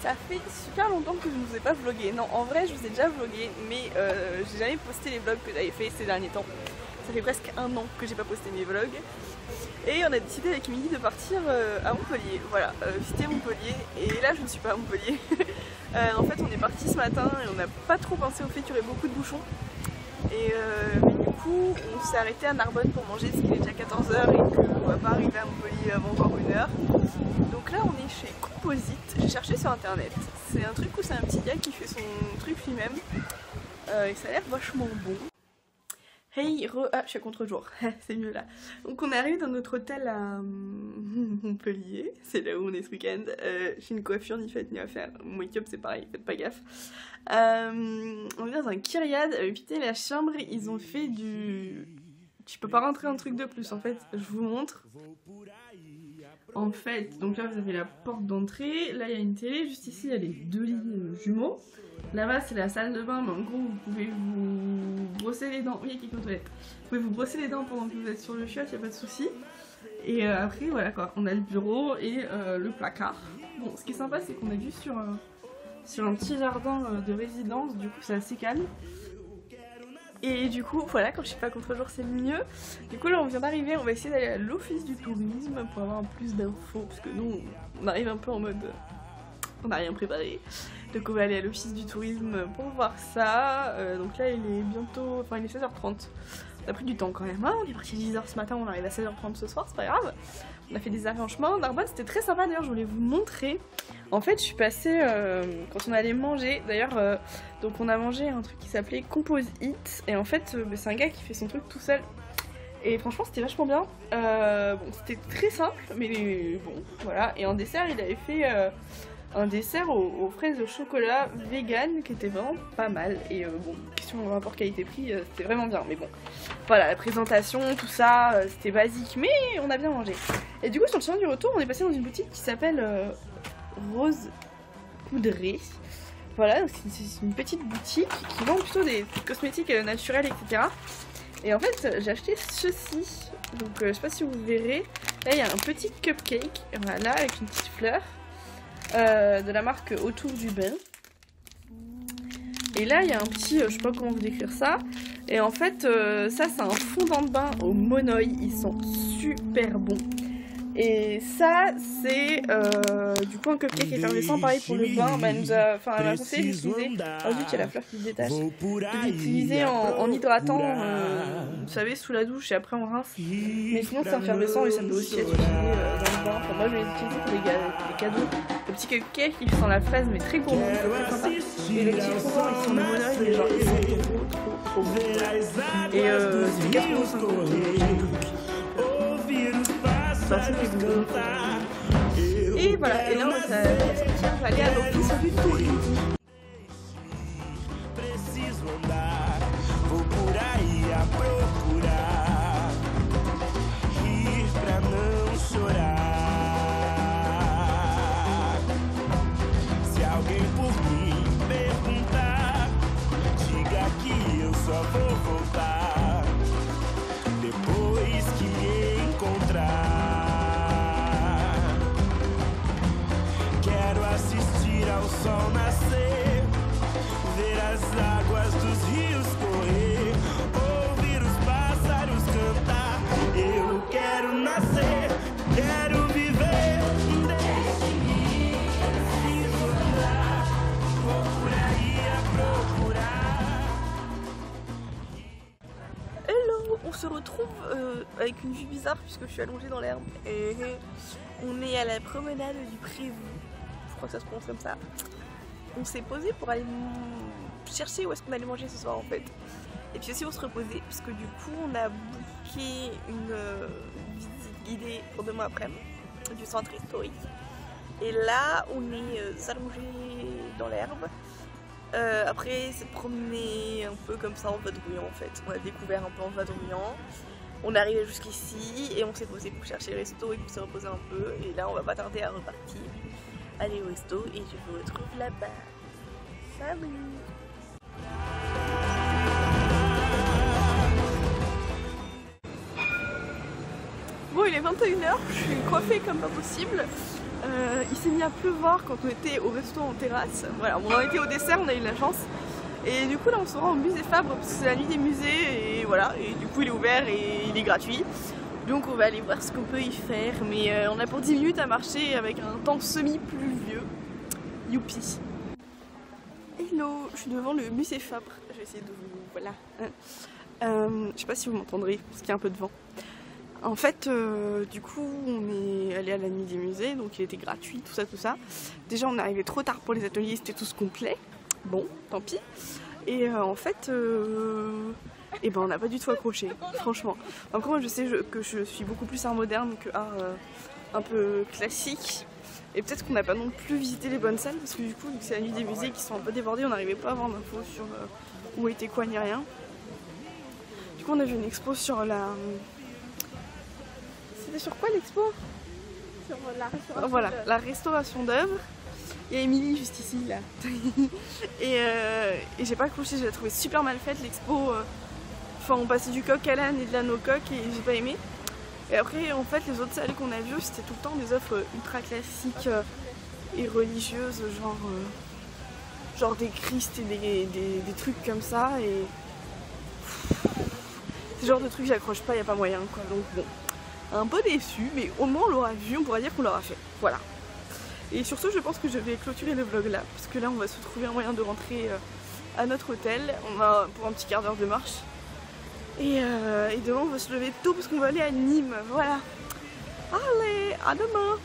Ça fait super longtemps que je ne vous ai pas vlogué. Non, en vrai, je vous ai déjà vlogué, mais j'ai jamais posté les vlogs que j'avais fait ces derniers temps. Ça fait presque un an que j'ai pas posté mes vlogs. Et on a décidé avec Émilie de partir à Montpellier. Voilà, visiter Montpellier. Et là, je ne suis pas à Montpellier. En fait, on est parti ce matin et on n'a pas trop pensé au fait qu'il y aurait beaucoup de bouchons. Et mais du coup, on s'est arrêté à Narbonne pour manger, parce qu'il est déjà 14 h et qu'on va pas arriver à Montpellier avant encore 1 heure. Donc là, on est chez Composite. J'ai cherché sur internet. C'est un truc où c'est un petit gars qui fait son truc lui-même. Et ça a l'air vachement bon. Hey, ah, je suis à contre-jour, c'est mieux là. Donc on est arrivé dans notre hôtel à Montpellier, c'est là où on est ce week-end. J'ai une coiffure ni faite ni à faire, mon make-up c'est pareil, faites pas gaffe. On est dans un Kyriad, putain la chambre, ils ont fait du... Tu peux pas rentrer un truc de plus en fait, je vous montre. En fait, donc là vous avez la porte d'entrée, là il y a une télé, juste ici il y a les 2 lits jumeaux. Là-bas c'est la salle de bain, mais en gros vous pouvez vous brosser les dents. Oui, il y a quelqu'un aux toilettes. Vous pouvez vous brosser les dents pendant que vous êtes sur le chiotte, il n'y a pas de souci. Et après voilà quoi, on a le bureau et le placard. Bon, ce qui est sympa c'est qu'on est juste sur un petit jardin de résidence, du coup c'est assez calme. Et du coup voilà, quand je suis pas contre-jour c'est mieux. Du coup là on vient d'arriver, on va essayer d'aller à l'office du tourisme pour avoir plus d'infos, parce que nous on arrive un peu en mode on n'a rien préparé. Donc on va aller à l'office du tourisme pour voir ça. Donc là il est bientôt, enfin il est 16h30. On a pris du temps quand même, hein. On est parti à 10h ce matin, on arrive à 16h30 ce soir, c'est pas grave. On a fait des arrangements. Narbonne c'était très sympa d'ailleurs, je voulais vous montrer. En fait je suis passée, quand on allait manger, d'ailleurs donc on a mangé un truc qui s'appelait Composite. Et en fait c'est un gars qui fait son truc tout seul. Et franchement c'était vachement bien. Bon c'était très simple mais bon voilà. Et en dessert il avait fait un dessert aux fraises au chocolat vegan qui était vraiment pas mal. Et bon, question rapport qualité-prix, c'était vraiment bien. Mais bon, voilà, la présentation, tout ça, c'était basique, mais on a bien mangé. Et du coup, sur le chemin du retour, on est passé dans une boutique qui s'appelle Rose Poudrée. Voilà, c'est une petite boutique qui vend plutôt des cosmétiques naturels, etc. Et en fait, j'ai acheté ceci. Donc, je sais pas si vous verrez. Là, il y a un petit cupcake, voilà, avec une petite fleur. De la marque Autour du Bain. Et là il y a un petit, je sais pas comment vous décrire ça. Et en fait ça c'est un fondant de bain au monoï, ils sont super bons. Et ça c'est du coup un cupcake effervescent, pareil pour le bain. Bah, elle m'a conseillé d'utiliser, alors vu qu'il y a la fleur qui se détache, d'utiliser en hydratant, vous savez, sous la douche et après on rince. Mais sinon c'est effervescent et ça peut aussi être utilisé dans le bain. Enfin, moi je l'ai utilisé pour les cadeaux. Le petit cupcake il sent la fraise mais très gourmand, très sympa. Et les petits fondants ils sont le monoï mais genre ils sont trop bons. Et c'est 85 €. Et voilà, et là on va aller à l'office du tourisme. On se retrouve avec une vue bizarre puisque je suis allongée dans l'herbe et on est à la promenade du Prévost, je crois que ça se prononce comme ça. On s'est posé pour aller chercher où est-ce qu'on allait manger ce soir en fait. Et puis aussi pour se reposer parce que du coup on a booké une visite guidée pour demain après-midi du centre historique. Et là on est allongé dans l'herbe. Après c'est promener un peu comme ça en vadrouillant en fait. On a découvert un peu en vadrouillant. On est arrivé jusqu'ici et on s'est posé pour chercher le resto et pour se reposer un peu. Et là on va pas tarder à repartir, aller au resto et je vous retrouve là-bas. Salut! Bon il est 21 h, je suis coiffée comme pas possible. il s'est mis à pleuvoir quand on était au restaurant en terrasse. Voilà, on a été au dessert, on a eu de la chance. Et du coup là on se rend au musée Fabre parce que c'est la nuit des musées et voilà. Et du coup il est ouvert et il est gratuit. Donc on va aller voir ce qu'on peut y faire. Mais on a pour 10 minutes à marcher avec un temps semi-pluvieux. Youpi! Hello, je suis devant le musée Fabre. Je vais essayer de vous... voilà. Je sais pas si vous m'entendrez parce qu'il y a un peu de vent. En fait, du coup, on est allé à la nuit des musées, donc il était gratuit, tout ça. Déjà, on est arrivé trop tard pour les ateliers, c'était tous complet. Bon, tant pis. Et en fait, et ben, on n'a pas du tout accroché, franchement. Après, moi, je sais que je suis beaucoup plus art moderne que art un peu classique. Et peut-être qu'on n'a pas non plus visité les bonnes salles, parce que du coup, vu que c'est la nuit des musées qui sont un peu débordés, on n'arrivait pas à avoir d'infos sur où était quoi ni rien. Du coup, on a vu une expo sur la... C'était sur quoi l'expo? Sur la restauration. Voilà, la restauration d'œuvres. Il y a Émilie juste ici, là. et j'ai pas accroché, je l'ai trouvé super mal faite l'expo. Enfin, on passait du coq à l'âne et de l'âne au coq et j'ai pas aimé. Et après, en fait, les autres salles qu'on a vues, c'était tout le temps des œuvres ultra classiques et religieuses, genre des Christ et des trucs comme ça. Et c'est le genre de trucs j'accroche pas, y a pas moyen quoi. Donc bon, un peu déçu, mais au moins on l'aura vu, on pourra dire qu'on l'aura fait. Voilà. Et surtout, je pense que je vais clôturer le vlog là, parce que là on va se trouver un moyen de rentrer à notre hôtel. On va pour un petit quart d'heure de marche. Et demain on va se lever tôt parce qu'on va aller à Nîmes. Voilà. Allez, à demain.